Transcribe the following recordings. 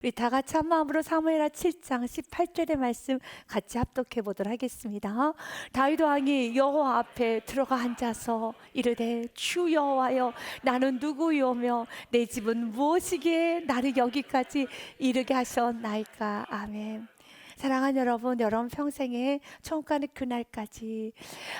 우리 다 같이 한 마음으로 사무엘하 7장 18절의 말씀 같이 합독해 보도록 하겠습니다. 다윗 왕이 여호와 앞에 들어가 앉아서 이르되 주 여호와여 나는 누구요며 내 집은 무엇이기에 나를 여기까지 이르게 하셨나이까. 아멘. 사랑하는 여러분 평생에 처음 가는 그날까지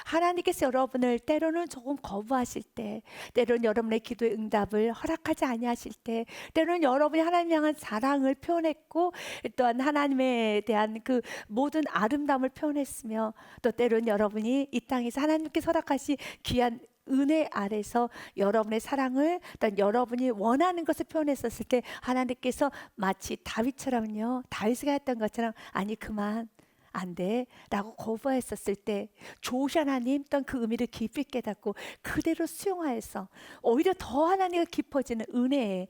하나님께서 여러분을 때로는 조금 거부하실 때, 때로는 여러분의 기도의 응답을 허락하지 아니하실 때, 때로는 여러분이 하나님 향한 사랑을 표현했고 또한 하나님에 대한 그 모든 아름다움을 표현했으며, 또 때로는 여러분이 이 땅에서 하나님께서 허락하신 귀한 은혜 아래서 여러분의 사랑을, 또 여러분이 원하는 것을 표현했었을 때 하나님께서 마치 다윗처럼요, 다윗이 했던 것처럼 아니 그만 안 돼 라고 거부했었을 때 조시 하나님 또한 그 의미를 깊이 깨닫고 그대로 수용하여서 오히려 더 하나님과 깊어지는 은혜에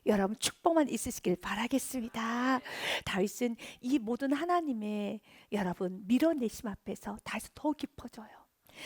여러분 축복만 있으시길 바라겠습니다. 다윗은 이 모든 하나님의 여러분 밀어내심 앞에서 다윗은 더 깊어져요.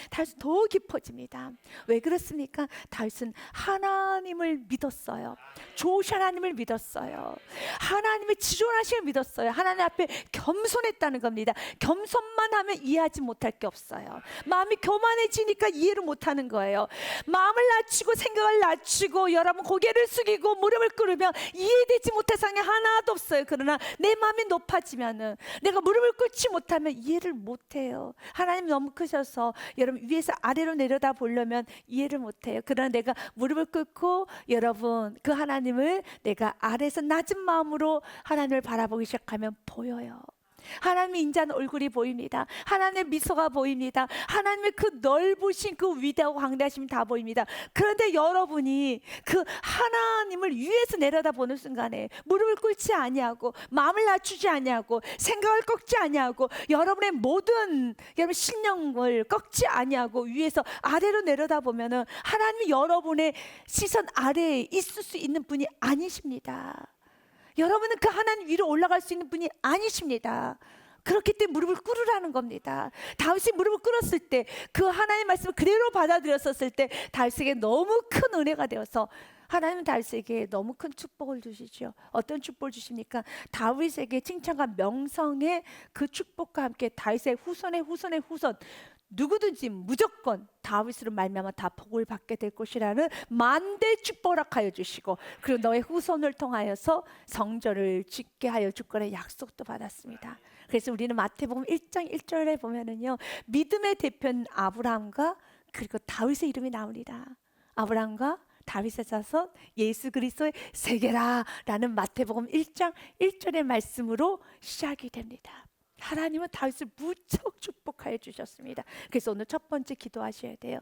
다윗은 더 깊어집니다. 왜 그렇습니까? 다윗은 하나님을 믿었어요. 좋으신 하나님을 믿었어요. 하나님의 지존하심을 믿었어요. 하나님 앞에 겸손했다는 겁니다. 겸손만 하면 이해하지 못할 게 없어요. 마음이 교만해지니까 이해를 못하는 거예요. 마음을 낮추고 생각을 낮추고 여러분 고개를 숙이고 무릎을 꿇으면 이해되지 못할 상황이 하나도 없어요. 그러나 내 마음이 높아지면은, 내가 무릎을 꿇지 못하면 이해를 못해요. 하나님 너무 크셔서 여러분 위에서 아래로 내려다 보려면 이해를 못해요. 그러나 내가 무릎을 꿇고 여러분 그 하나님을 내가 아래에서 낮은 마음으로 하나님을 바라보기 시작하면 보여요. 하나님의 인자한 얼굴이 보입니다. 하나님의 미소가 보입니다. 하나님의 그 넓으신 그 위대하고 광대하심이 다 보입니다. 그런데 여러분이 그 하나님을 위에서 내려다보는 순간에 무릎을 꿇지 아니하고 마음을 낮추지 아니하고 생각을 꺾지 아니하고 여러분의 모든 여러분 신령을 꺾지 아니하고 위에서 아래로 내려다보면은 하나님이 여러분의 시선 아래에 있을 수 있는 분이 아니십니다. 여러분은 그 하나님 위로 올라갈 수 있는 분이 아니십니다. 그렇기 때문에 무릎을 꿇으라는 겁니다. 다윗이 무릎을 꿇었을 때 그 하나님의 말씀을 그대로 받아들였었을 때 다윗에게 너무 큰 은혜가 되어서 하나님은 다윗에게 너무 큰 축복을 주시죠. 어떤 축복을 주십니까? 다윗에게 칭찬과 명성의 그 축복과 함께 다윗의 후손의 후손의 후손 누구든지 무조건 다윗으로 말미암아 다 복을 받게 될 것이라는 만대 축복을 허락하여 주시고, 그리고 너의 후손을 통하여서 성전을 짓게 하여 줄 거라는 약속도 받았습니다. 그래서 우리는 마태복음 1장 1절에 보면은요, 믿음의 대표는 아브라함과 그리고 다윗의 이름이 나옵니다. 아브라함과 다윗의 자손 예수 그리스도의 세계라라는 마태복음 1장 1절의 말씀으로 시작이 됩니다. 하나님은 다윗을 무척 축복하여 주셨습니다. 그래서 오늘 첫 번째 기도하셔야 돼요.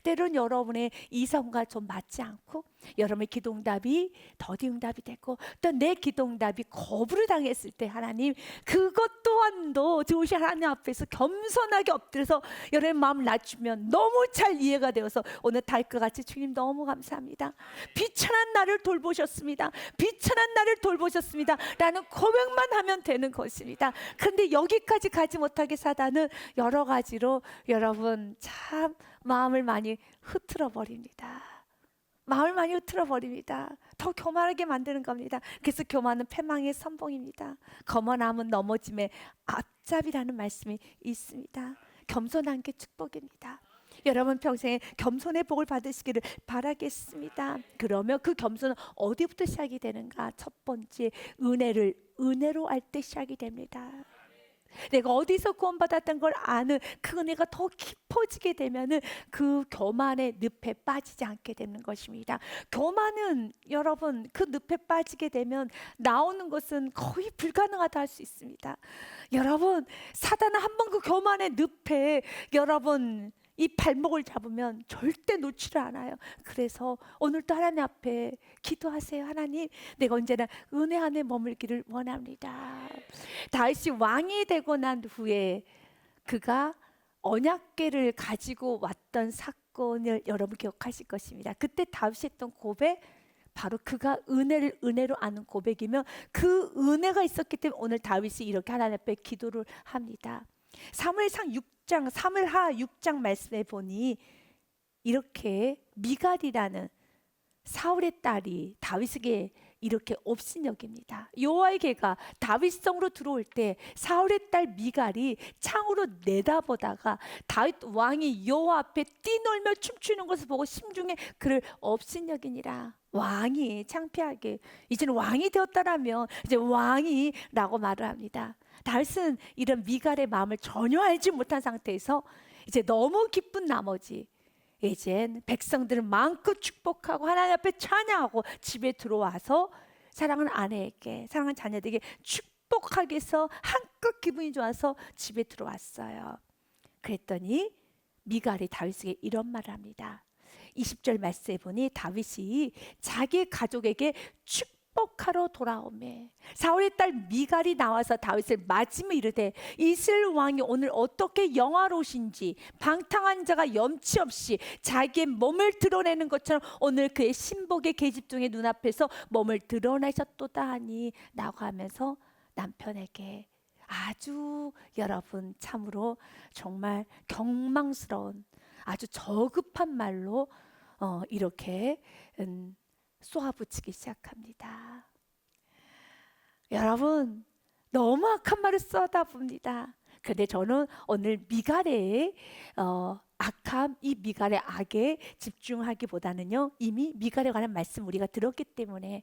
때로는 여러분의 이성과 좀 맞지 않고 여러분의 기도응답이 더디응답이 되고 또 내 기도응답이 거부를 당했을 때 하나님 그것 또한도 좋으신 하나님 앞에서 겸손하게 엎드려서 여러분의 마음을 낮추면 너무 잘 이해가 되어서 오늘 다윗과 같이 주님 너무 감사합니다. 비천한 나를 돌보셨습니다. 비천한 나를 돌보셨습니다 라는 고백만 하면 되는 것입니다. 그런데 여기까지 가지 못하게 사단은 여러 가지로 여러분 참 마음을 많이 흐트러 버립니다. 마음을 많이 흐트러 버립니다. 더 교만하게 만드는 겁니다. 그래서 교만은 패망의 선봉입니다. 거만함은 넘어짐의 앞잡이라는 말씀이 있습니다. 겸손한 게 축복입니다. 여러분 평생에 겸손의 복을 받으시기를 바라겠습니다. 그러면 그 겸손은 어디부터 시작이 되는가? 첫 번째 은혜로 알 때 시작이 됩니다. 내가 어디서 구원받았던 걸 아는 그 은혜가 더 깊어지게 되면은 그 교만의 늪에 빠지지 않게 되는 것입니다. 교만은 여러분 그 늪에 빠지게 되면 나오는 것은 거의 불가능하다 할 수 있습니다. 여러분 사단은 한 번 그 교만의 늪에 여러분 이 발목을 잡으면 절대 놓지를 않아요. 그래서 오늘도 하나님 앞에 기도하세요. 하나님, 내가 언제나 은혜 안에 머물기를 원합니다. 다윗이 왕이 되고 난 후에 그가 언약궤를 가지고 왔던 사건을 여러분 기억하실 것입니다. 그때 다윗이 했던 고백, 바로 그가 은혜를 은혜로 아는 고백이며 그 은혜가 있었기 때문에 오늘 다윗이 이렇게 하나님 앞에 기도를 합니다. 사무엘상 6장, 사무엘하 6장 말씀에 보니 이렇게 미갈이라는 사울의 딸이 다윗에게 이렇게 업신여깁니다. 여호와의 개가 다윗성으로 들어올 때 사울의 딸 미갈이 창으로 내다보다가 다윗 왕이 여호와 앞에 뛰놀며 춤추는 것을 보고 심중에 그를 업신여기니라. 왕이 창피하게 이제는 왕이 되었다라면 이제 왕이라고 말을 합니다. 다윗은 이런 미갈의 마음을 전혀 알지 못한 상태에서 이제 너무 기쁜 나머지 이젠 백성들을 마음껏 축복하고 하나님 앞에 찬양하고 집에 들어와서 사랑하는 아내에게 사랑하는 자녀들에게 축복하기 위해서 한껏 기분이 좋아서 집에 들어왔어요. 그랬더니 미갈이 다윗에게 이런 말을 합니다. 20절 말씀에 보니 다윗이 자기 가족에게 축복하러 돌아오매 사울의 딸 미갈이 나와서 다윗을 맞으며 이르되 이스라엘 왕이 오늘 어떻게 영화로우신지 방탕한 자가 염치 없이 자기의 몸을 드러내는 것처럼 오늘 그의 신복의 계집종의 눈앞에서 몸을 드러내셨도다 하니 라고 하면서 남편에게 아주 여러분 참으로 정말 경망스러운 아주 저급한 말로 이렇게 쏘아붙이기 시작합니다. 여러분 너무 악한 말을 쏟아봅니다. 그런데 저는 오늘 미갈의 악함, 이 미갈의 악에 집중하기보다는요 이미 미갈에 관한 말씀 우리가 들었기 때문에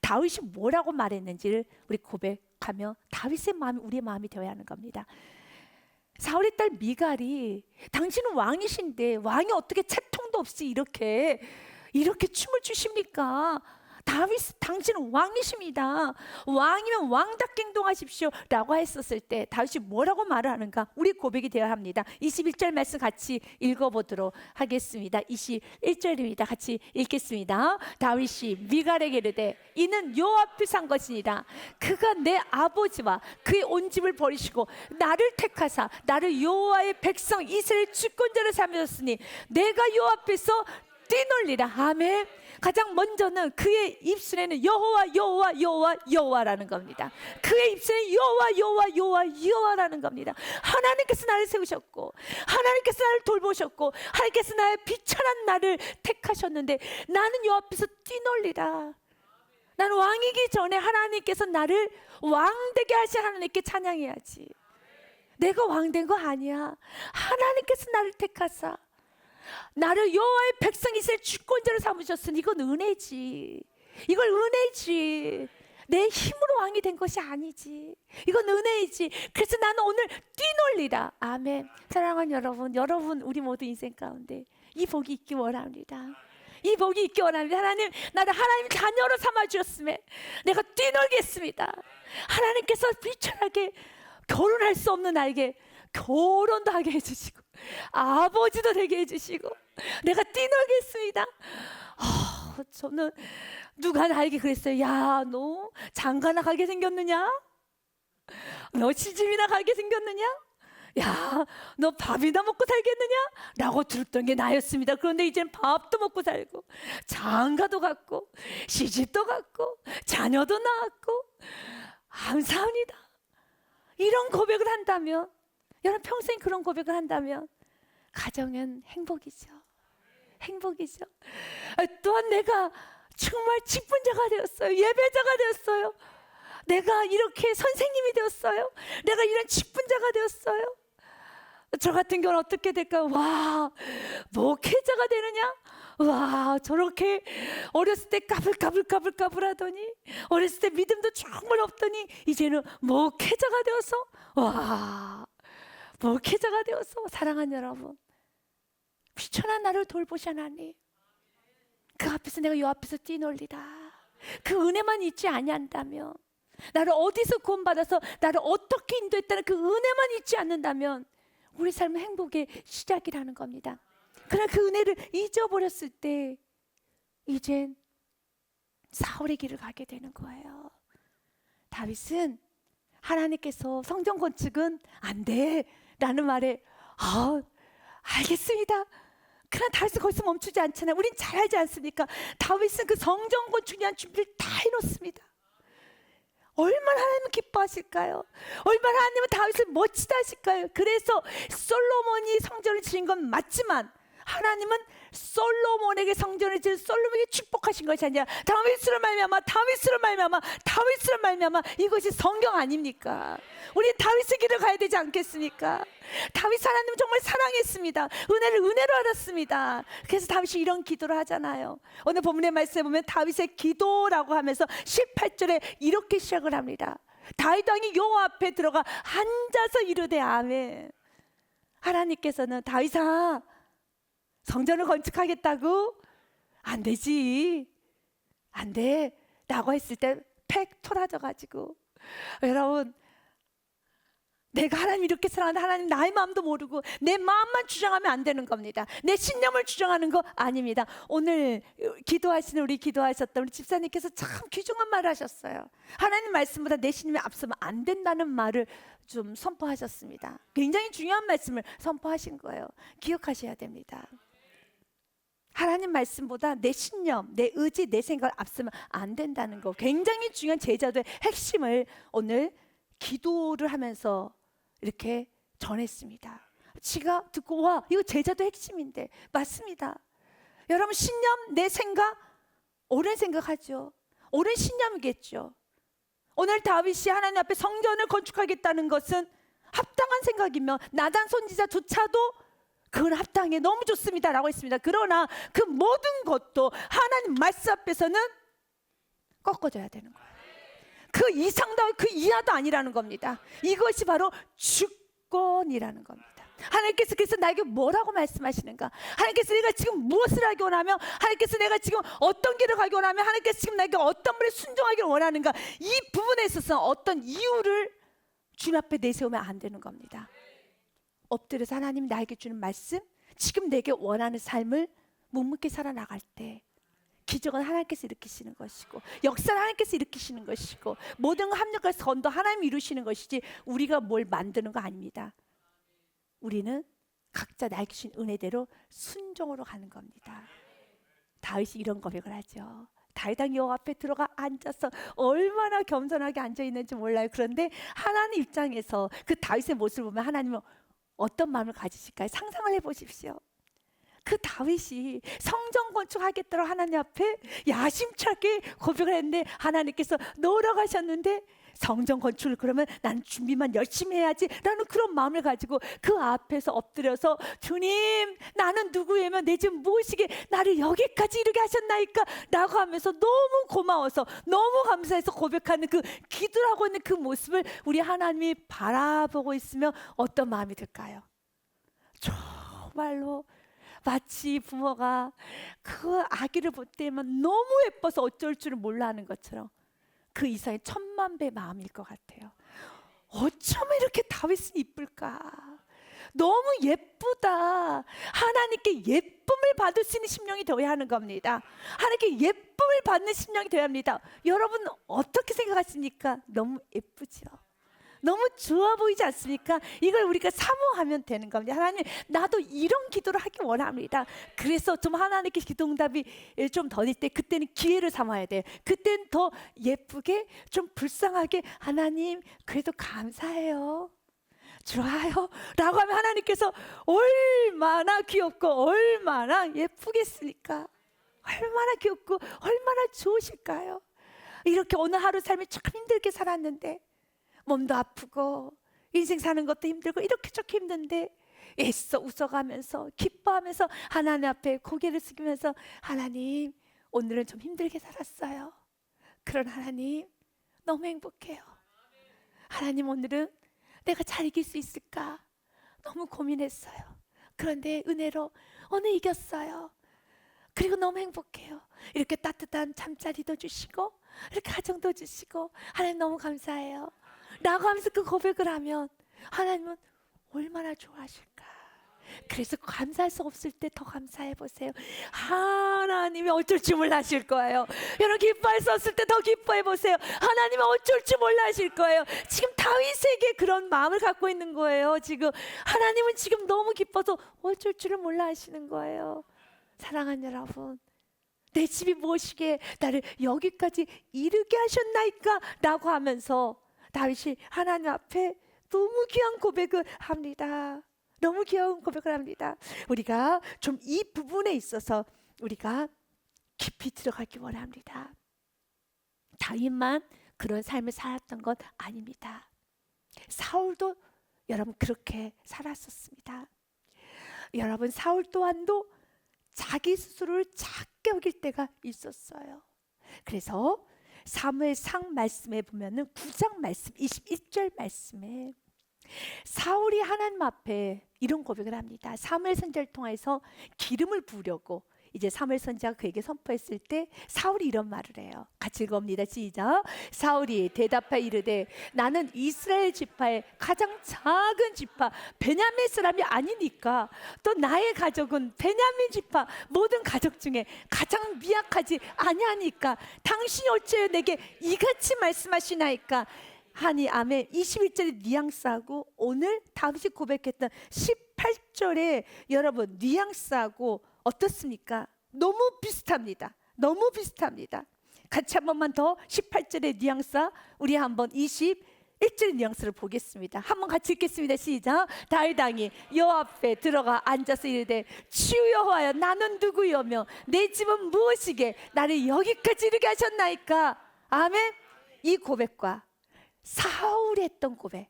다윗이 뭐라고 말했는지를 우리 고백하며 다윗의 마음이 우리의 마음이 되어야 하는 겁니다. 사울의 딸 미갈이 당신은 왕이신데 왕이 어떻게 채통도 없이 이렇게 춤을 추십니까? 다윗 당신은 왕이십니다. 왕이면 왕답게 행동하십시오 라고 했었을 때 다윗이 뭐라고 말을 하는가 우리 고백이 되어야 합니다. 21절 말씀 같이 읽어보도록 하겠습니다. 21절입니다. 같이 읽겠습니다. 다윗이 미갈에게 이르되 이는 여호와 앞에서 한 것이니라. 그가 내 아버지와 그의 온 집을 버리시고 나를 택하사 나를 여호와의 백성 이스라엘 주권자로 삼으셨으니 내가 여호와 앞에서 뛰놀리라. 아멘. 가장 먼저는 그의 입술에는 여호와 여호와 여호와 여호와라는 겁니다. 그의 입술에는 여호와 여호와 여호와 여호와라는 겁니다. 하나님께서 나를 세우셨고 하나님께서 나를 돌보셨고 하나님께서 나의 비천한 나를 택하셨는데 나는 여호와 앞에서 뛰놀리라. 나는 왕이기 전에 하나님께서 나를 왕되게 하신 하나님께 찬양해야지. 내가 왕된 거 아니야. 하나님께서 나를 택하사 나를 여호와의 백성 이스라엘 주권자로 삼으셨으니 이건 은혜지. 이걸 은혜지. 내 힘으로 왕이 된 것이 아니지. 이건 은혜이지. 그래서 나는 오늘 뛰놀리라. 아멘. 사랑하는 여러분 우리 모두 인생 가운데 이 복이 있기 원합니다. 이 복이 있기 원합니다. 하나님 나를 하나님 자녀로 삼아주셨음에 내가 뛰놀겠습니다. 하나님께서 비천하게 결혼할 수 없는 나에게 결혼도 하게 해주시고 아버지도 되게 해주시고 내가 뛰놀겠습니다. 저는 누가 나에게 그랬어요. 야, 너 장가나 가게 생겼느냐? 너 시집이나 가게 생겼느냐? 야, 너 밥이나 먹고 살겠느냐? 라고 들었던 게 나였습니다. 그런데 이제는 밥도 먹고 살고 장가도 갔고 시집도 갔고 자녀도 낳았고 감사합니다. 이런 고백을 한다면 여러분 평생 그런 고백을 한다면 가정은 행복이죠. 행복이죠. 또한 내가 정말 직분자가 되었어요. 예배자가 되었어요. 내가 이렇게 선생님이 되었어요. 내가 이런 직분자가 되었어요. 저 같은 경우는 어떻게 될까요? 와, 목회자가 되느냐? 와, 저렇게 어렸을 때 까불까불 하더니 어렸을 때 믿음도 정말 없더니 이제는 목회자가 되어서 와, 목회자가 되어서 사랑하는 여러분 비천한 나를 돌보신 하나님 그 앞에서 내가 요 앞에서 뛰놀리라. 그 은혜만 잊지 아니한다면 나를 어디서 구원받아서 나를 어떻게 인도했다는 그 은혜만 잊지 않는다면 우리 삶은 행복의 시작이라는 겁니다. 그러나 그 은혜를 잊어버렸을 때 이젠 사울의 길을 가게 되는 거예요. 다윗은 하나님께서 성전 건축은 안 돼 라는 말에 알겠습니다. 그러나 다윗은 거기서 멈추지 않잖아요. 우린 잘 알지 않습니까? 다윗은 그 성전 건축에 대한 준비를 다 해놓습니다. 얼마나 하나님은 기뻐하실까요? 얼마나 하나님은 다윗을 멋지다 하실까요? 그래서 솔로몬이 성전을 지은 건 맞지만 하나님은 솔로몬에게 성전을 지은 솔로몬에게 축복하신 것이 아니라 다윗으로 말미암아 이것이 성경 아닙니까? 우리 다윗의 길을 가야 되지 않겠습니까? 다윗 하나님 정말 사랑했습니다. 은혜를 은혜로 알았습니다. 그래서 다윗이 이런 기도를 하잖아요. 오늘 본문의 말씀에 보면 다윗의 기도라고 하면서 18절에 이렇게 시작을 합니다. 다윗 왕이 여호와 앞에 들어가 앉아서 이르되 아멘. 하나님께서는 다윗아, 성전을 건축하겠다고? 안 되지, 안 돼 라고 했을 때 팩 토라져가지고, 여러분, 내가 하나님 이렇게 사랑하는데 하나님 나의 마음도 모르고 내 마음만 주장하면 안 되는 겁니다. 내 신념을 주장하는 거 아닙니다. 오늘 기도하시는 우리 기도하셨던 우리 집사님께서 참 귀중한 말을 하셨어요. 하나님 말씀보다 내 신념이 앞서면 안 된다는 말을 좀 선포하셨습니다. 굉장히 중요한 말씀을 선포하신 거예요. 기억하셔야 됩니다. 하나님 말씀보다 내 신념, 내 의지, 내 생각을 앞서면 안 된다는 거, 굉장히 중요한 제자도의 핵심을 오늘 기도를 하면서 이렇게 전했습니다. 지가 듣고 와, 이거 제자도 핵심인데 맞습니다. 여러분, 신념, 내 생각, 옳은 생각하죠. 옳은 신념이겠죠. 오늘 다윗이 하나님 앞에 성전을 건축하겠다는 것은 합당한 생각이며 나단 선지자조차도 그건 합당해, 너무 좋습니다 라고 했습니다. 그러나 그 모든 것도 하나님 말씀 앞에서는 꺾어져야 되는 거예요. 그 이상도 그 이하도 아니라는 겁니다. 이것이 바로 주권이라는 겁니다. 하나님께서 그래서 나에게 뭐라고 말씀하시는가? 하나님께서 내가 지금 무엇을 하기 원하며, 하나님께서 내가 지금 어떤 길을 가기 원하며, 하나님께서 지금 나에게 어떤 분에 순종하기를 원하는가? 이 부분에 있어서 어떤 이유를 주님 앞에 내세우면 안 되는 겁니다. 엎드려서 하나님 나에게 주는 말씀, 지금 내게 원하는 삶을 묵묵히 살아나갈 때 기적은 하나님께서 일으키시는 것이고, 역사는 하나님께서 일으키시는 것이고, 모든 합력과 선도 하나님이 이루시는 것이지 우리가 뭘 만드는 거 아닙니다. 우리는 각자 나에게 주신 은혜대로 순종으로 가는 겁니다. 다윗이 이런 고백을 하죠. 다윗 왕 여호와 앞에 들어가 앉아서 얼마나 겸손하게 앉아 있는지 몰라요. 그런데 하나님 입장에서 그 다윗의 모습을 보면 하나님은 어떤 마음을 가지실까요? 상상을 해보십시오. 그 다윗이 성전 건축하겠다고 하나님 앞에 야심차게 고백을 했는데, 하나님께서 넣으라고 하셨는데 성전 건축을 그러면 난 준비만 열심히 해야지 라는 그런 마음을 가지고 그 앞에서 엎드려서 주님, 나는 누구예요? 내 집 무엇이게 나를 여기까지 이르게 하셨나이까? 라고 하면서 너무 고마워서, 너무 감사해서 고백하는 그 기도를 하고 있는 그 모습을 우리 하나님이 바라보고 있으면 어떤 마음이 들까요? 정말로 마치 부모가 그 아기를 볼 때만 너무 예뻐서 어쩔 줄을 몰라 하는 것처럼 그 이상의 천만 배 마음일 것 같아요. 어쩌면 이렇게 다윗은 이쁠까? 너무 예쁘다. 하나님께 예쁨을 받을 수 있는 심령이 되어야 하는 겁니다. 하나님께 예쁨을 받는 심령이 되어야 합니다. 여러분 어떻게 생각하십니까? 너무 예쁘죠? 너무 좋아 보이지 않습니까? 이걸 우리가 사모하면 되는 겁니다. 하나님, 나도 이런 기도를 하기 원합니다. 그래서 좀 하나님께 기도응답이 좀 더딜 때 그때는 기회를 삼아야 돼요. 그때는 더 예쁘게, 좀 불쌍하게, 하나님 그래도 감사해요, 좋아요 라고 하면 하나님께서 얼마나 귀엽고 얼마나 예쁘겠습니까? 얼마나 귀엽고 얼마나 좋으실까요? 이렇게 오늘 하루 삶이 참 힘들게 살았는데, 몸도 아프고 인생 사는 것도 힘들고 이렇게 좋게 힘든데 애써 웃어가면서 기뻐하면서 하나님 앞에 고개를 숙이면서, 하나님 오늘은 좀 힘들게 살았어요. 그런 하나님 너무 행복해요. 하나님 오늘은 내가 잘 이길 수 있을까 너무 고민했어요. 그런데 은혜로 오늘 이겼어요. 그리고 너무 행복해요. 이렇게 따뜻한 잠자리도 주시고 이렇게 가정도 주시고, 하나님 너무 감사해요 라고 하면서 그 고백을 하면 하나님은 얼마나 좋아하실까? 그래서 감사할 수 없을 때 더 감사해 보세요. 하나님이 어쩔 줄 몰라 하실 거예요. 여러분 기뻐할 수 없을 때 더 기뻐해 보세요. 하나님은 어쩔 줄 몰라 하실 거예요. 지금 다윗에게 그런 마음을 갖고 있는 거예요. 지금 하나님은 지금 너무 기뻐서 어쩔 줄을 몰라 하시는 거예요. 사랑하는 여러분, 내 집이 무엇이게 나를 여기까지 이르게 하셨나이까? 라고 하면서 다윗이 하나님 앞에 너무 귀한 고백을 합니다. 너무 귀여운 고백을 합니다. 우리가 좀 이 부분에 있어서 우리가 깊이 들어가기 원합니다. 다윗만 그런 삶을 살았던 건 아닙니다. 사울도 여러분 그렇게 살았었습니다. 여러분 사울 또한도 자기 스스로를 작게 여길 때가 있었어요. 그래서 사무엘상 말씀에 보면은 9장 말씀 21절 말씀에 사울이 하나님 앞에 이런 고백을 합니다. 사무엘 선지자를 통해서 기름을 부으려고 이제 사무엘 선지자가 그에게 선포했을 때 사울이 이런 말을 해요. 같이 읽어봅니다. 시작. 사울이 대답하여 이르되 나는 이스라엘 지파의 가장 작은 지파 베냐민 사람이 아니니까 또 나의 가족은 베냐민 지파 모든 가족 중에 가장 미약하지 아니하니까 당신이 어찌하여 내게 이같이 말씀하시나이까 하니 아멘. 21절의 뉘앙스하고 오늘 다윗이 고백했던 18절의 여러분 뉘앙스하고 어떻습니까? 너무 비슷합니다. 너무 비슷합니다. 같이 한 번만 더 18절의 뉘앙스 우리 한번 21절 뉘앙스를 보겠습니다. 한번 같이 읽겠습니다. 시작. 다윗 왕이 여호와 앞에 들어가 앉아서 이르되 주 여호와여 나는 누구여며 내 집은 무엇이게 나를 여기까지 이르게 하셨나이까. 아멘. 이 고백과 사울이 했던 고백,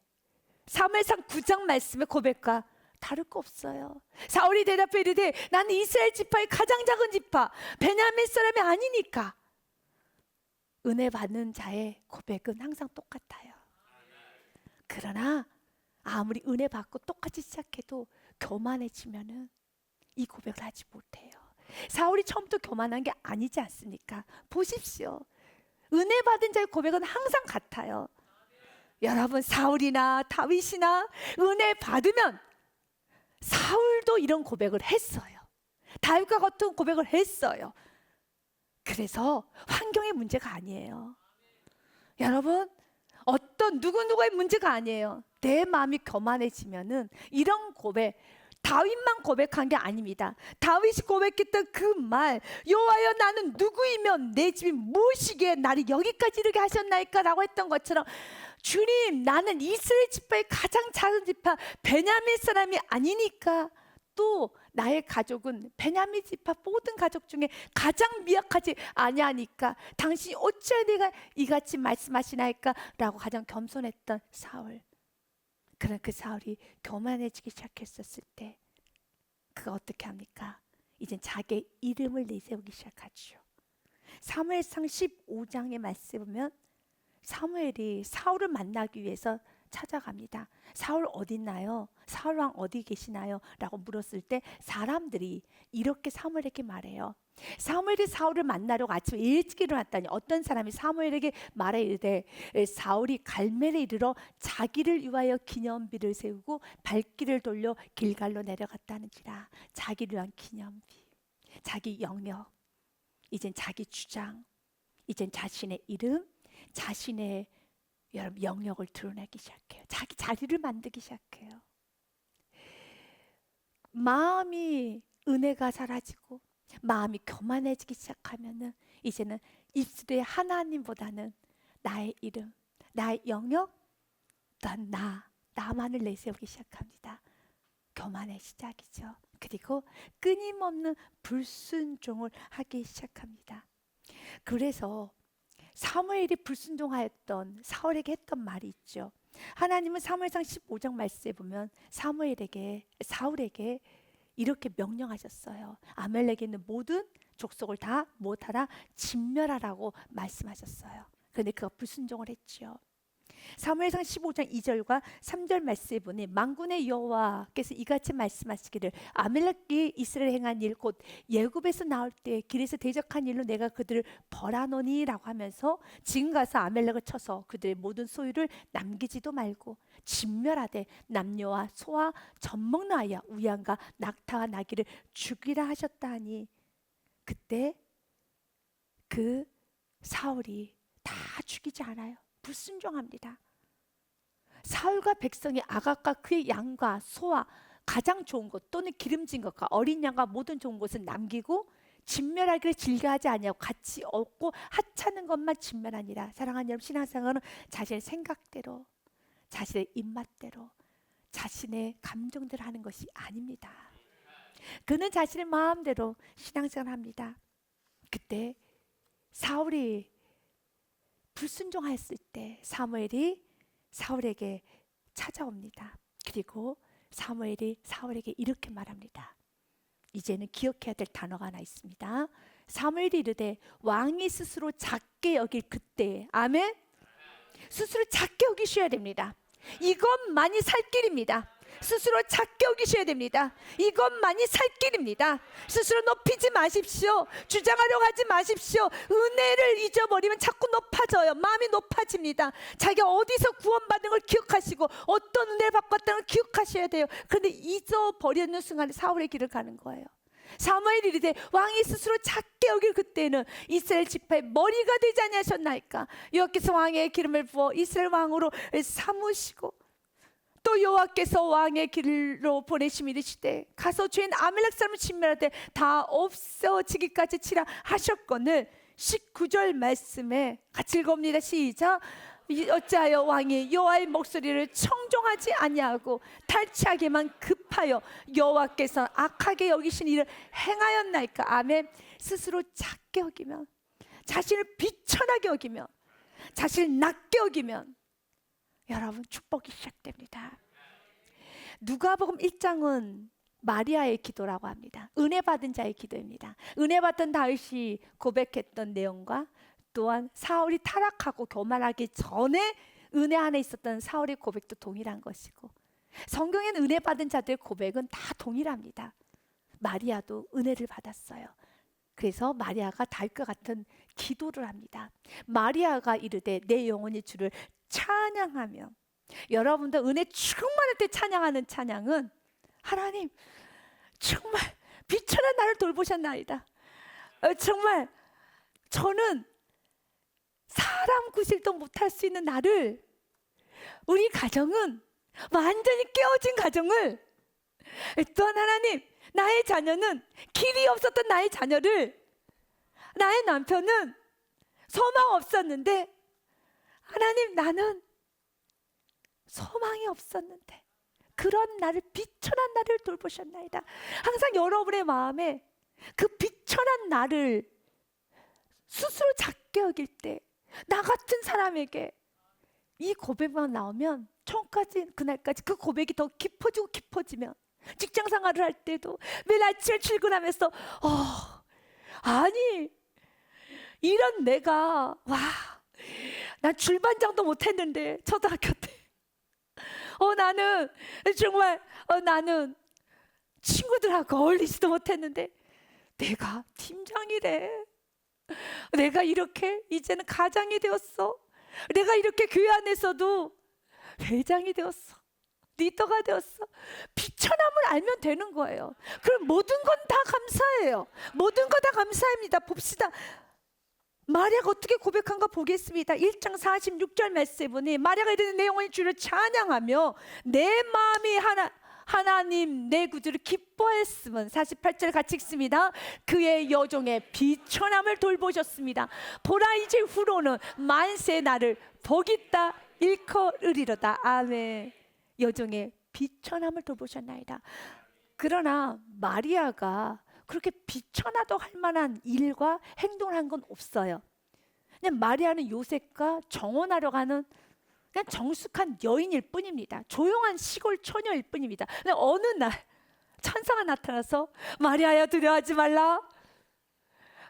사무엘상 9장 말씀의 고백과 다를 거 없어요. 사울이 대답해 이르되 나는 이스라엘 지파의 가장 작은 지파 베냐민 사람이 아니니까. 은혜 받는 자의 고백은 항상 똑같아요. 그러나 아무리 은혜 받고 똑같이 시작해도 교만해지면은 이 고백을 하지 못해요. 사울이 처음부터 교만한 게 아니지 않습니까? 보십시오. 은혜 받은 자의 고백은 항상 같아요. 여러분 사울이나 다윗이나 은혜 받으면 사울도 이런 고백을 했어요. 다윗과 같은 고백을 했어요. 그래서 환경의 문제가 아니에요. 여러분 어떤 누구누구의 문제가 아니에요. 내 마음이 교만해지면은 이런 고백 다윗만 고백한 게 아닙니다. 다윗이 고백했던 그 말 여호와여 나는 누구이면 내 집이 무엇이기에 나를 여기까지 이르게 하셨나이까 라고 했던 것처럼 주님 나는 이스라엘 지파의 가장 작은 지파 베냐민 사람이 아니니까 또 나의 가족은 베냐민 지파 모든 가족 중에 가장 미약하지 아니하니까 당신이 어찌하여 내가 이같이 말씀하시나이까 라고 가장 겸손했던 사울. 그런 그 사울이 교만해지기 시작했었을 때 그가 어떻게 합니까? 이젠 자기의 이름을 내세우기 시작하죠. 사무엘상 15장의 말씀에 보면 사무엘이 사울을 만나기 위해서 찾아갑니다. 사울 어디 있나요? 사울 왕 어디 계시나요? 라고 물었을 때 사람들이 이렇게 사무엘에게 말해요. 사무엘이 사울을 만나려고 아침에 일찍 일어났다니 어떤 사람이 사무엘에게 말해 이르되 사울이 갈멜에 이르러 자기를 위하여 기념비를 세우고 발길을 돌려 길갈로 내려갔다는지라. 자기를 위한 기념비, 자기 영역, 이젠 자기 주장, 이젠 자신의 이름, 자신의 여러분 영역을 드러내기 시작해요. 자기 자리를 만들기 시작해요. 마음이 은혜가 사라지고 마음이 교만해지기 시작하면은 이제는 입술에 하나님보다는 나의 이름, 나의 영역, 또한 나만을 내세우기 시작합니다. 교만의 시작이죠. 그리고 끊임없는 불순종을 하기 시작합니다. 그래서 사무엘이 불순종하였던 사울에게 했던 말이 있죠. 하나님은 사무엘상 15장 말씀에 보면 사울에게 이렇게 명령하셨어요. 아말렉에 있는 모든 족속을 다 못하라 진멸하라고 말씀하셨어요. 그런데 그가 불순종을 했죠. 사무엘상 15장 2절과 3절 말씀에 보니 만군의 여호와께서 이같이 말씀하시기를 아말렉이 이스라엘 행한 일 곧 애굽에서 나올 때 길에서 대적한 일로 내가 그들을 벌하노니 라고 하면서 지금 가서 아말렉을 쳐서 그들의 모든 소유를 남기지도 말고 진멸하되 남녀와 소와 젖먹는 아이와 우양과 낙타와 나귀를 죽이라 하셨다 하니 그때 그 사울이 다 죽이지 않아요. 불순종합니다. 사울과 백성이 아각과 그의 양과 소와 가장 좋은 것 또는 기름진 것과 어린 양과 모든 좋은 것을 남기고 진멸하기를 즐겨하지 아니하고 같이 얻고 하찮은 것만 진멸하니라. 사랑하는 여러분, 신앙생활은 자신의 생각대로 자신의 입맛대로 자신의 감정대로 하는 것이 아닙니다. 그는 자신의 마음대로 신앙생활을 합니다. 그때 사울이 불순종했을 때 사무엘이 사울에게 찾아옵니다. 그리고 사무엘이 사울에게 이렇게 말합니다. 이제는 기억해야 될 단어가 하나 있습니다. 사무엘이 이르되 왕이 스스로 작게 여길 그때에, 아멘. 스스로 작게 여기셔야 됩니다. 이것만이 살 길입니다. 스스로 작게 여기셔야 됩니다. 이것만이 살 길입니다. 스스로 높이지 마십시오. 주장하려고 하지 마십시오. 은혜를 잊어버리면 자꾸 높아져요. 마음이 높아집니다. 자기가 어디서 구원받은 걸 기억하시고 어떤 은혜를 받았다는 걸 기억하셔야 돼요. 그런데 잊어버리는 순간에 사울의 길을 가는 거예요. 사무엘이 이르되 왕이 스스로 작게 여길 그때는 이스라엘 지파의 머리가 되지 아니하셨나이까. 여호와께서 왕의 기름을 부어 이스라엘 왕으로 삼으시고 또 여호와께서 왕의 길로 보내심이 이르시되 가서 주인 아말렉 사람을 진멸하되 다 없어지기까지 치라 하셨거늘. 19절 말씀에 같이 읽어봅니다. 시작. 어찌하여 왕이 여호와의 목소리를 청종하지 아니하고 탈취하기만 급하여 여호와께서 악하게 여기신 일을 행하였나이까. 아멘. 스스로 작게 여기면, 자신을 비천하게 여기면, 자신을 낮게 여기면 여러분 축복이 시작됩니다. 누가복음 1장은 마리아의 기도라고 합니다. 은혜 받은 자의 기도입니다. 은혜 받던 다윗이 고백했던 내용과 또한 사울이 타락하고 교만하기 전에 은혜 안에 있었던 사울의 고백도 동일한 것이고, 성경에는 은혜 받은 자들의 고백은 다 동일합니다. 마리아도 은혜를 받았어요. 그래서 마리아가 다윗과 같은 기도를 합니다. 마리아가 이르되 내 영혼이 주를 찬양하며. 여러분도 은혜 충만할 때 찬양하는 찬양은 하나님 정말 비천한 나를 돌보셨나이다. 정말 저는 사람 구실도 못할 수 있는 나를, 우리 가정은 완전히 깨어진 가정을, 또한 하나님 나의 자녀는 길이 없었던 나의 자녀를, 나의 남편은 소망 없었는데 하나님 나는 소망이 없었는데 그런 나를, 비천한 나를 돌보셨나이다. 항상 여러분의 마음에 그 비천한 나를 스스로 작게 여길 때, 나 같은 사람에게 이 고백만 나오면 처음까지 그날까지 그 고백이 더 깊어지고 깊어지면, 직장 생활을 할 때도 매일 아침에 출근하면서 아니 이런 내가, 와, 난 줄반장도 못했는데 초등학교 때 나는 정말 나는 친구들하고 어울리지도 못했는데 내가 팀장이래. 내가 이렇게 이제는 가장이 되었어. 내가 이렇게 교회 안에서도 회장이 되었어. 리더가 되었어. 비천함을 알면 되는 거예요. 그럼 모든 건 다 감사해요. 모든 거 다 감사합니다. 봅시다. 마리아가 어떻게 고백한가 보겠습니다. 1장 46절 말씀에 보니 마리아가 이르되 내 영혼이 주를 찬양하며 내 마음이 하나님 내 구주를 기뻐했으면. 48절 같이 읽습니다. 그의 여종의 비천함을 돌보셨습니다. 보라 이제 후로는 만세 나를 복있다 일컬으리로다. 아멘. 여종의 비천함을 돌보셨나이다. 그러나 마리아가 그렇게 비천하다고 할 만한 일과 행동을 한 건 없어요. 그냥 마리아는 요셉과 정혼하려고 하는 그냥 정숙한 여인일 뿐입니다. 조용한 시골 처녀일 뿐입니다. 근데 어느 날 천사가 나타나서 마리아야 두려워하지 말라.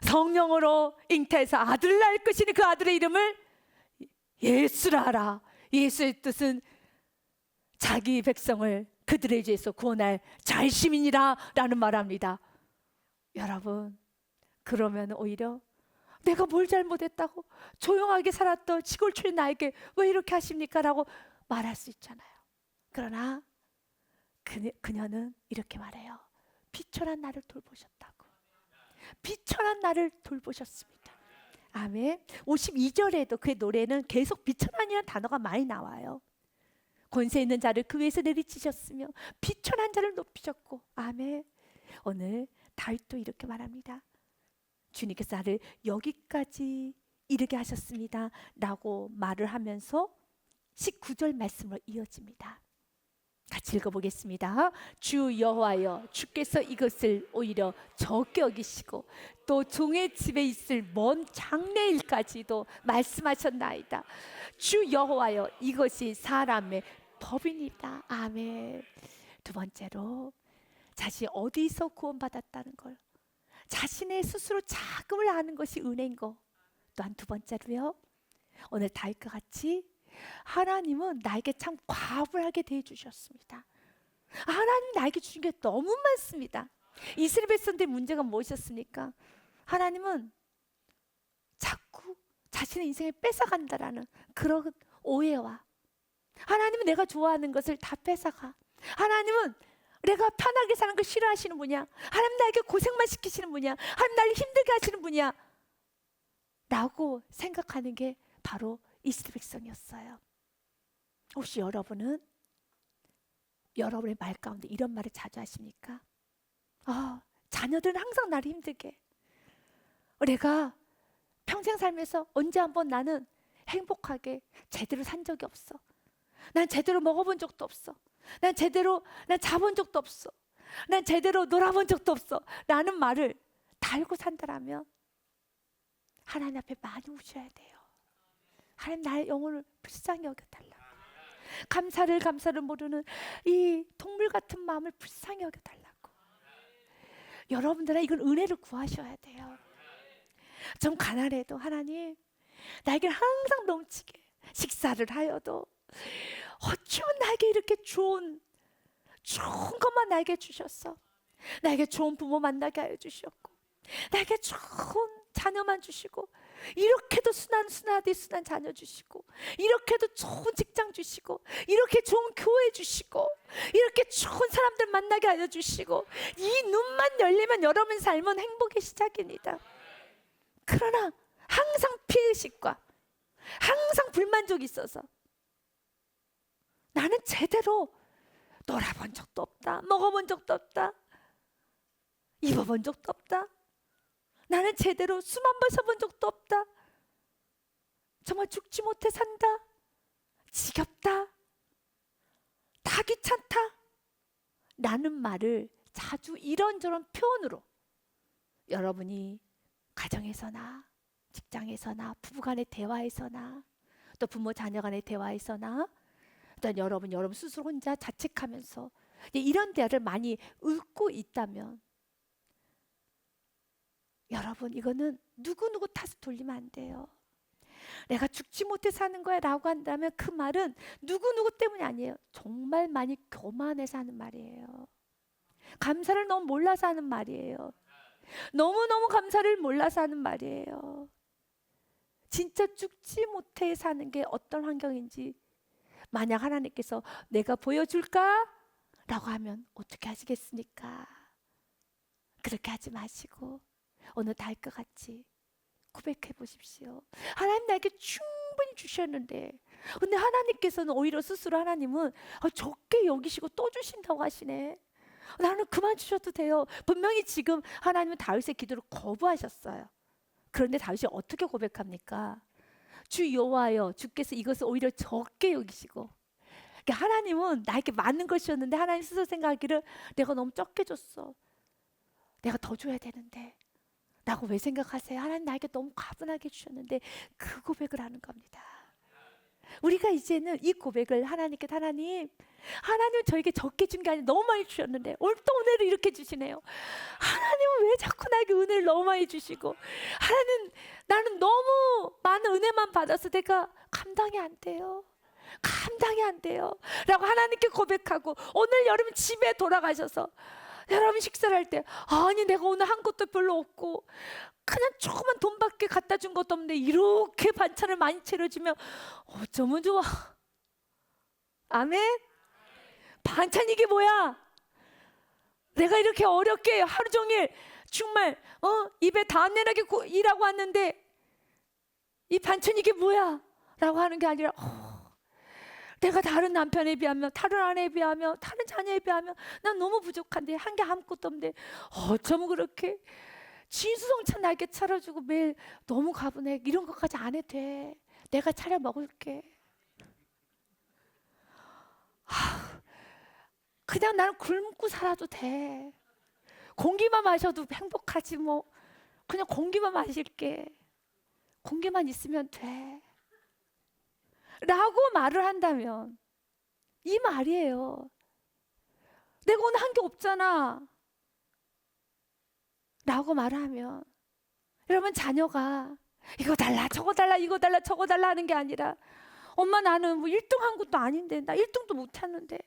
성령으로 잉태해서 아들을 낳을 것이니 그 아들의 이름을 예수라 하라. 예수의 뜻은 자기 백성을 그들의 죄에서 구원할 자의심이니라 라는 말합니다. 여러분, 그러면 오히려 내가 뭘 잘못했다고 조용하게 살았던 시골 초인 나에게 왜 이렇게 하십니까? 라고 말할 수 있잖아요. 그러나 그녀는 이렇게 말해요. 비천한 나를 돌보셨다고. 비천한 나를 돌보셨습니다. 아멘. 52절에도 그의 노래는 계속 비천한이라는 단어가 많이 나와요. 권세 있는 자를 그 위에서 내리치셨으며 비천한 자를 높이셨고. 아멘. 오늘 다윗도 이렇게 말합니다. 주님께서 나를 여기까지 이르게 하셨습니다 라고 말을 하면서 19절 말씀으로 이어집니다. 같이 읽어보겠습니다. 주 여호와여, 주께서 이것을 오히려 적게 여기시고 또 종의 집에 있을 먼 장래일까지도 말씀하셨나이다. 주 여호와여, 이것이 사람의 법이니이다. 아멘. 두 번째로, 자신이 어디서 구원받았다는 걸, 자신의 스스로 자금을 아는 것이 은혜인 거. 또한 두 번째로요, 오늘 다윗과 같이 하나님은 나에게 참 과분하게 대해주셨습니다. 하나님 나에게 주신 게 너무 많습니다. 이스라엘 백성들의 문제가 무엇이었습니까? 하나님은 자꾸 자신의 인생을 뺏어간다라는 그런 오해와, 하나님은 내가 좋아하는 것을 다 뺏어가, 하나님은 내가 편하게 사는 걸 싫어하시는 분이야, 하나님 나에게 고생만 시키시는 분이야, 하나님 나를 힘들게 하시는 분이야 라고 생각하는 게 바로 이스라엘 백성이었어요. 혹시 여러분은 여러분의 말 가운데 이런 말을 자주 하십니까? 자녀들은 항상 나를 힘들게 해. 내가 평생 살면서 언제 한번 나는 행복하게 제대로 산 적이 없어. 난 제대로 먹어본 적도 없어. 난 자본 적도 없어. 난 제대로 놀아본 적도 없어 라는 말을 달고 산다라면 하나님 앞에 많이 우셔야 돼요. 하나님 나의 영혼을 불쌍히 여겨달라고, 감사를 모르는 이 동물 같은 마음을 불쌍히 여겨달라고. 여러분들은 이건 은혜를 구하셔야 돼요. 좀 가난해도 하나님 나에게 항상 넘치게 식사를 하여도 어쩌면 나에게 이렇게 좋은 것만 나에게 주셨어. 나에게 좋은 부모 만나게 하여 주셨고, 나에게 좋은 자녀만 주시고, 이렇게도 순한 자녀 주시고, 이렇게도 좋은 직장 주시고, 이렇게 좋은 교회 주시고, 이렇게 좋은 사람들 만나게 하여 주시고, 이 눈만 열리면 여러분 삶은 행복의 시작입니다. 그러나 항상 피해의식과 항상 불만족이 있어서 나는 제대로 놀아본 적도 없다, 먹어본 적도 없다, 입어본 적도 없다, 나는 제대로 숨 한 번 쉬어본 적도 없다, 정말 죽지 못해 산다, 지겹다, 다 귀찮다 라는 말을 자주 이런저런 표현으로 여러분이 가정에서나 직장에서나 부부간의 대화에서나 또 부모 자녀 간의 대화에서나 또 여러분 스스로 혼자 자책하면서 이런 대화를 많이 읊고 있다면, 여러분 이거는 누구누구 탓을 돌리면 안 돼요. 내가 죽지 못해 사는 거야 라고 한다면 그 말은 누구누구 때문이 아니에요. 정말 많이 교만해서 하는 말이에요. 감사를 너무 몰라서 하는 말이에요. 너무너무 감사를 몰라서 하는 말이에요. 진짜 죽지 못해 사는 게 어떤 환경인지 만약 하나님께서 내가 보여줄까? 라고 하면 어떻게 하시겠습니까? 그렇게 하지 마시고 오늘 다윗과 같이 고백해 보십시오. 하나님 나에게 충분히 주셨는데, 근데 하나님께서는 오히려 스스로 하나님은 적게 여기시고 또 주신다고 하시네. 나는 그만 주셔도 돼요. 분명히 지금 하나님은 다윗의 기도를 거부하셨어요. 그런데 다윗이 어떻게 고백합니까? 주 여호와여, 주께서 이것을 오히려 적게 여기시고, 그러니까 하나님은 나에게 많은 것이었는데 하나님 스스로 생각하기를 내가 너무 적게 줬어, 내가 더 줘야 되는데 라고 왜 생각하세요? 하나님 나에게 너무 과분하게 주셨는데 그 고백을 하는 겁니다. 우리가 이제는 이 고백을 하나님께, 하나님 저에게 적게 준 게 아니라 너무 많이 주셨는데 오늘 또 은혜를 이렇게 주시네요. 하나님은 왜 자꾸 나에게 은혜를 너무 많이 주시고, 하나님 나는 너무 많은 은혜만 받아서 내가 감당이 안 돼요 라고 하나님께 고백하고, 오늘 여러분 집에 돌아가셔서 여러분 식사를 할 때, 아니 내가 오늘 한 것도 별로 없고 그냥 조그만 돈밖에 갖다 준 것도 없는데 이렇게 반찬을 많이 차려주면 어쩌면 좋아. 아멘. 반찬 이게 뭐야? 내가 이렇게 어렵게 하루 종일 정말 입에 담내나게 일하고 왔는데 이 반찬 이게 뭐야? 라고 하는 게 아니라 내가 다른 남편에 비하면, 다른 아내에 비하면, 다른 자녀에 비하면 난 너무 부족한데, 한 게 아무것도 없는데 어쩌면 그렇게 진수성찬 나에게 차려주고 매일 너무 가분해. 이런 것까지 안 해도 돼. 내가 차려 먹을게. 그냥 나는 굶고 살아도 돼. 공기만 마셔도 행복하지 뭐. 그냥 공기만 마실게. 공기만 있으면 돼. 라고 말을 한다면 이 말이에요. 내가 오늘 한 게 없잖아 라고 말하면, 여러분, 자녀가 이거 달라 저거 달라 이거 달라 저거 달라 하는 게 아니라, 엄마 나는 뭐 1등 한 것도 아닌데, 나 1등도 못 하는데,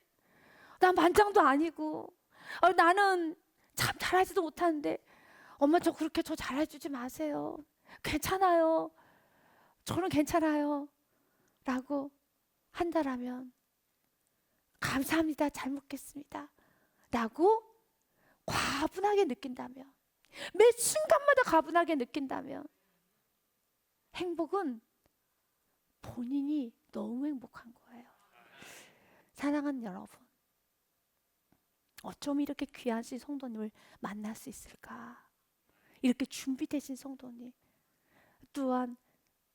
나 만장도 아니고, 나는 참 잘하지도 못하는데, 엄마 저 그렇게 저 잘해주지 마세요. 괜찮아요. 저는 괜찮아요. 라고 한다라면, 감사합니다. 잘 먹겠습니다. 라고 과분하게 느낀다면, 매 순간마다 과분하게 느낀다면, 행복은 본인이 너무 행복한 거예요. 사랑하는 여러분, 어쩜 이렇게 귀하신 성도님을 만날 수 있을까? 이렇게 준비되신 성도님, 또한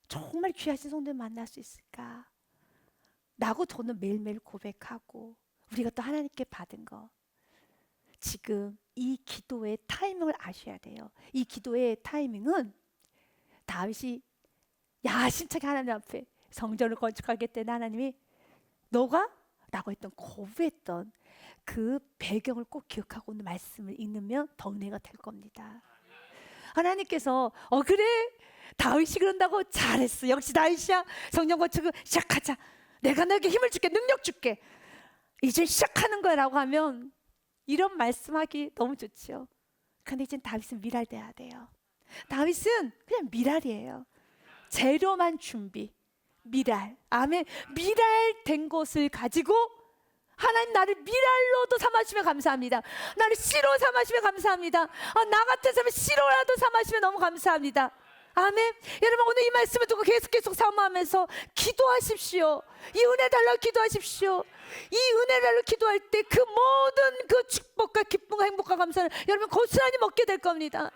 정말 귀하신 성도님을 만날 수 있을까? 라고 저는 매일매일 고백하고, 우리가 또 하나님께 받은 거, 지금 이 기도의 타이밍을 아셔야 돼요. 이 기도의 타이밍은 다윗이 야심차게 하나님 앞에 성전을 건축하겠다는 하나님이 너가? 라고 했던, 거부했던 그 배경을 꼭 기억하고 오늘 말씀을 읽으면 더 은혜가 될 겁니다. 하나님께서 그래 다윗이 그런다고 잘했어. 역시 다윗이야. 성전 건축을 시작하자. 내가 너에게 힘을 줄게. 능력 줄게. 이제 시작하는 거야 라고 하면 이런 말씀하기 너무 좋죠. 근데 이제 다윗은 미랄돼야 돼요. 다윗은 그냥 미랄이에요. 재료만 준비, 미랄. 아멘. 미랄된 것을 가지고 하나님 나를 미랄로도 삼아주시면 감사합니다. 나를 씨로 삼아주시면 감사합니다. 나 같아서면 씨로라도 삼아주시면 너무 감사합니다. 아멘. 여러분, 오늘 이 말씀을 듣고 계속 사모하면서 기도하십시오. 이 은혜 달라고 기도하십시오. 이 은혜 달라고 기도할 때 그 모든 그 축복과 기쁨과 행복과 감사를 여러분 고스란히 먹게 될 겁니다.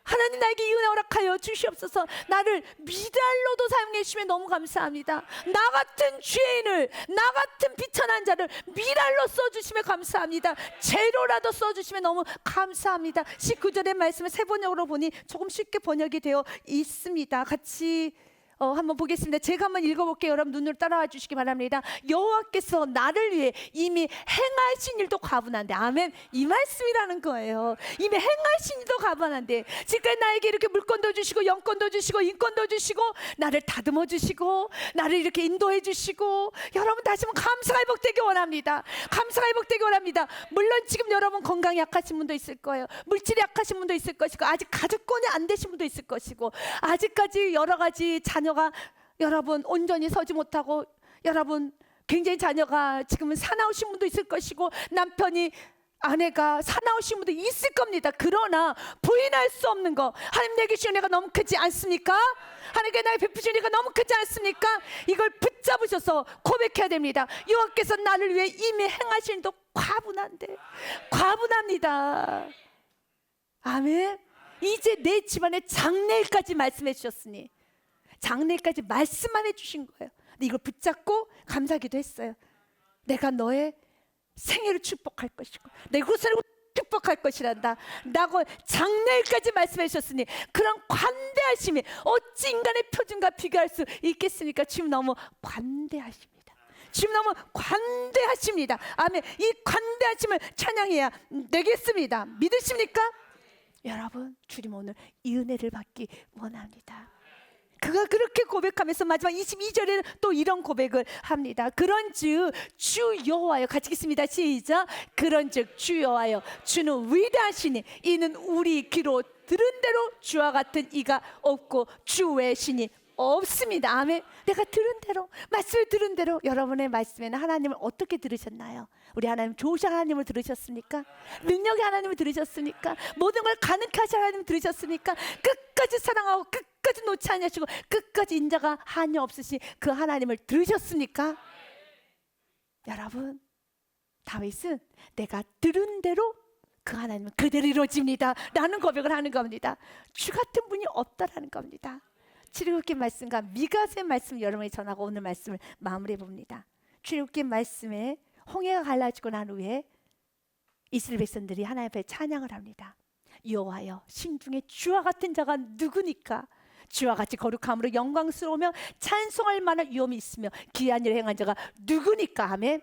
하나님 나에게 이 은혜 허락하여 주시옵소서. 나를 미랄로도 사용해 주시면 너무 감사합니다. 나 같은 죄인을, 나 같은 비천한 자를 미랄로 써주시면 감사합니다. 재료라도 써주시면 너무 감사합니다. 19절의 말씀을 새 번역으로 보니 조금 쉽게 번역이 되어 있습니다. 같이 한번 보겠습니다. 제가 한번 읽어볼게요. 여러분 눈으로 따라와 주시기 바랍니다. 여호와께서 나를 위해 이미 행하신 일도 과분한데, 아멘. 이 말씀이라는 거예요. 이미 행하신 일도 과분한데, 지금까지 나에게 이렇게 물건도 주시고 영권도 주시고 인권도 주시고 나를 다듬어 주시고 나를 이렇게 인도해 주시고, 여러분 다시 한번 감사가 회복되기 원합니다. 감사가 회복되기 원합니다. 물론 지금 여러분 건강이 약하신 분도 있을 거예요. 물질이 약하신 분도 있을 것이고, 아직 가족권이 안 되신 분도 있을 것이고, 아직까지 여러 가지 자녀가 여러분 온전히 서지 못하고, 여러분 굉장히 자녀가 지금은 사나우신 분도 있을 것이고, 남편이 아내가 사나우신 분도 있을 겁니다. 그러나 부인할 수 없는 거, 하나님 내게 주신 은혜가 너무 크지 않습니까? 하나님께 나의 베푸신 은혜가 너무 크지 않습니까? 이걸 붙잡으셔서 고백해야 됩니다. 여호와께서 나를 위해 이미 행하신 일도 과분한데, 과분합니다. 아멘. 이제 내 집안의 장래일까지 말씀해 주셨으니, 장래까지 말씀만 해주신 거예요. 근데 이걸 붙잡고 감사하기도 했어요. 내가 너의 생애를 축복할 것이고 내 후손을 축복할 것이란다 라고 장래일까지 말씀해 주셨으니, 그런 관대하심이 어찌 인간의 표준과 비교할 수 있겠습니까? 주님 너무 관대하십니다. 주님 너무 관대하십니다. 아멘. 이 관대하심을 찬양해야 되겠습니다. 믿으십니까? 여러분, 주님 오늘 이 은혜를 받기 원합니다. 그가 그렇게 고백하면서 마지막 22절에는 또 이런 고백을 합니다. 그런즉 주 여호와여, 같이 읽습니다. 시작. 그런즉 주 여호와여, 주는 위대하시니 이는 우리 귀로 들은 대로 주와 같은 이가 없고 주 외에 신이 없습니다. 아멘. 내가 들은 대로, 말씀을 들은 대로. 여러분의 말씀에는 하나님을 어떻게 들으셨나요? 우리 하나님 좋으신 하나님을 들으셨습니까? 능력의 하나님을 들으셨습니까? 모든 걸 가능케 하신 하나님을 들으셨습니까? 끝까지 사랑하고 끝까지 놓지 않으시고 끝까지 인자가 한이 없으신 그 하나님을 들으셨습니까? 여러분, 다윗은 내가 들은 대로 그 하나님은 그대로 이루어집니다 라는 고백을 하는 겁니다. 주 같은 분이 없다라는 겁니다. 출애굽기 말씀과 미가서의 말씀을 여러분이 전하고 오늘 말씀을 마무리해 봅니다. 출애굽기 말씀에 홍해가 갈라지고 난 후에 이스라엘 백성들이 하나님 앞에 찬양을 합니다. 여호와여, 신중에 주와 같은 자가 누구니까? 주와 같이 거룩함으로 영광스러우며 찬송할 만한 위엄이 있으며 귀한 일을 행한 자가 누구니까 하며,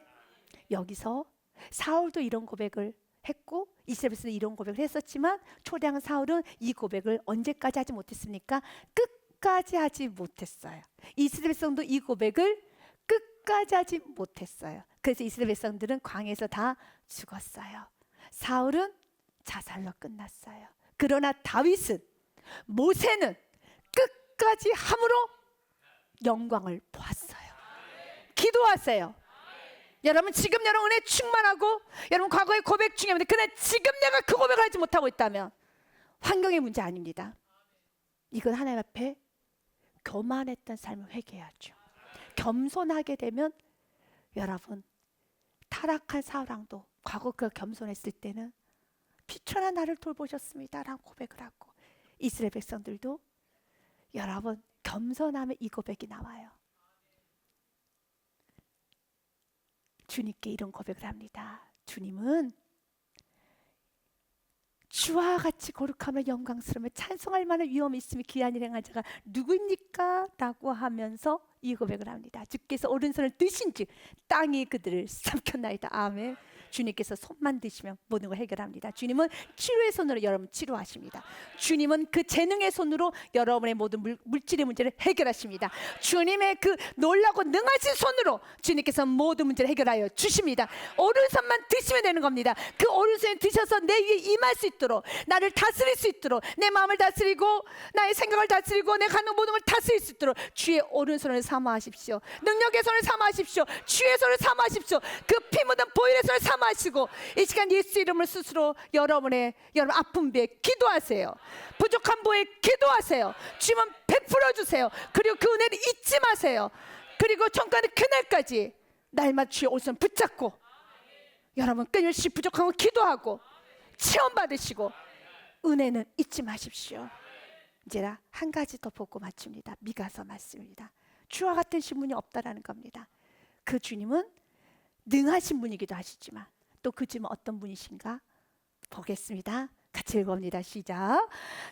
여기서 사울도 이런 고백을 했고 이스라엘 백성도 이런 고백을 했었지만 초대왕 사울은 이 고백을 언제까지 하지 못했습니까? 끝까지 하지 못했어요. 이스라엘 백성도 이 고백을 끝까지 하지 못했어요. 그래서 이스라엘 백성들은 광야에서 다 죽었어요. 사울은 자살로 끝났어요. 그러나 다윗은, 모세는 끝까지 함으로 영광을 보았어요. 기도하세요. 여러분, 지금 여러분 은혜 충만하고 여러분 과거의 고백 중요합니다. 그러나 지금 내가 그 고백을 하지 못하고 있다면 환경의 문제 아닙니다. 이건 하나님 앞에 교만했던 삶을 회개해야죠. 겸손하게 되면 여러분, 타락한 사울왕도 과거 그가 겸손했을 때는 비천한 나를 돌보셨습니다 라고 고백을 하고, 이스라엘 백성들도 여러분 겸손하면 이 고백이 나와요. 주님께 이런 고백을 합니다. 주님은 주와 같이 거룩하며 영광스러우며 찬송할 만한 위엄이 있으며 귀한 일을 행한 자가 누구입니까? 라고 하면서 이 고백을 합니다. 주께서 오른손을 드신즉 땅이 그들을 삼켰나이다. 아멘. 주님께서 손만 드시면 모든 걸 해결합니다. 주님은 치료의 손으로 여러분 치료하십니다. 주님은 그 재능의 손으로 여러분의 모든 물질의 문제를 해결하십니다. 주님의 그 놀라고 능하신 손으로 주님께서 모든 문제를 해결하여 주십니다. 오른손만 드시면 되는 겁니다. 그 오른손에 드셔서 내 위에 임할 수 있도록, 나를 다스릴 수 있도록, 내 마음을 다스리고 나의 생각을 다스리고 내 가는 모든 걸 다스릴 수 있도록 주의 오른손을 사모하십시오. 능력의 손을 사모하십시오. 주의 손을 사모하십시오. 그 피 묻은 보혈의 손을 사모하시고 이 시간 예수 이름을 스스로 여러분 아픈 배에 기도하세요. 부족한 보에 기도하세요. 주님은 베풀어 주세요. 그리고 그 은혜를 잊지 마세요. 그리고 천국의 그날까지 날마다 주의 오른손 붙잡고 여러분 끊임없이 부족한 거 기도하고 체험 받으시고 은혜는 잊지 마십시오. 이제 한 가지 더 보고 마칩니다. 미가서 말씀입니다. 주와 같은 신분이 없다라는 겁니다. 그 주님은 능하신 분이기도 하시지만 또 그 주님은 어떤 분이신가 보겠습니다. 같이 읽어봅니다. 시작.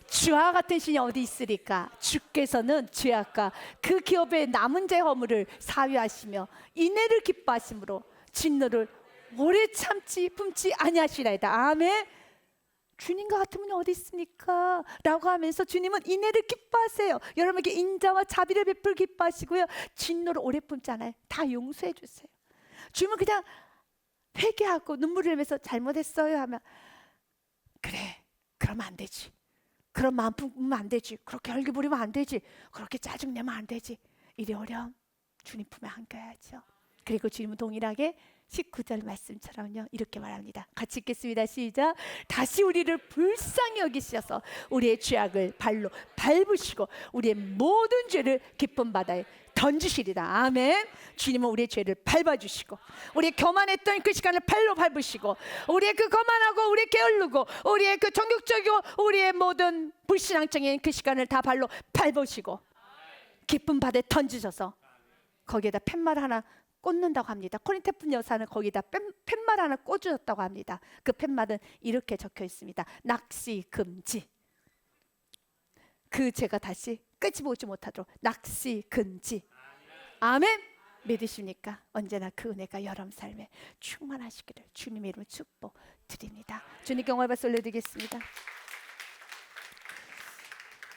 주와 같은 신이 어디 있으리까? 주께서는 죄악과 그 기업의 남은 자의 허물을 사유하시며 인애를 기뻐하심으로 진노를 오래 참지 품지 아니하시나이다. 아멘. 주님과 같은 분이 어디 있습니까? 라고 하면서 주님은 인애를 기뻐하세요. 여러분에게 인자와 자비를 베풀 기뻐하시고요, 진노를 오래 품지 않아요. 다 용서해 주세요. 주님은 그냥 회개하고 눈물을 흘리면서 잘못했어요 하면, 그래, 그러면 안 되지. 그런 마음 품으면 안 되지. 그렇게 혈기 부리면 안 되지. 그렇게 짜증내면 안 되지. 이래오렴 주님 품에 안겨야죠. 그리고 주님은 동일하게 19절 말씀처럼요 이렇게 말합니다. 같이 읽겠습니다. 시작. 다시 우리를 불쌍히 여기셔서 우리의 죄악을 발로 밟으시고 우리의 모든 죄를 깊은 바다에 던지시리다. 아멘. 주님은 우리의 죄를 밟아주시고 우리의 교만했던 그 시간을 발로 밟으시고 우리의 그 거만하고 우리의 게을르고 우리의 그 정욕적이고 우리의 모든 불신앙적인 그 시간을 다 발로 밟으시고 깊은 바다에 던지셔서 거기에다 팻말 하나 꽂는다고 합니다. 코린토 분 여사는 거기다 팻말 하나 꽂으셨다고 합니다. 그 팻말은 이렇게 적혀 있습니다. 낚시 금지. 그 죄가 다시 끄집어오지 못하도록 낚시 금지. 아멘. 믿으십니까? 언제나 그 은혜가 여러분 삶에 충만하시기를 주님의 이름으로 축복드립니다. 주님께 영광을 받아 올려드리겠습니다.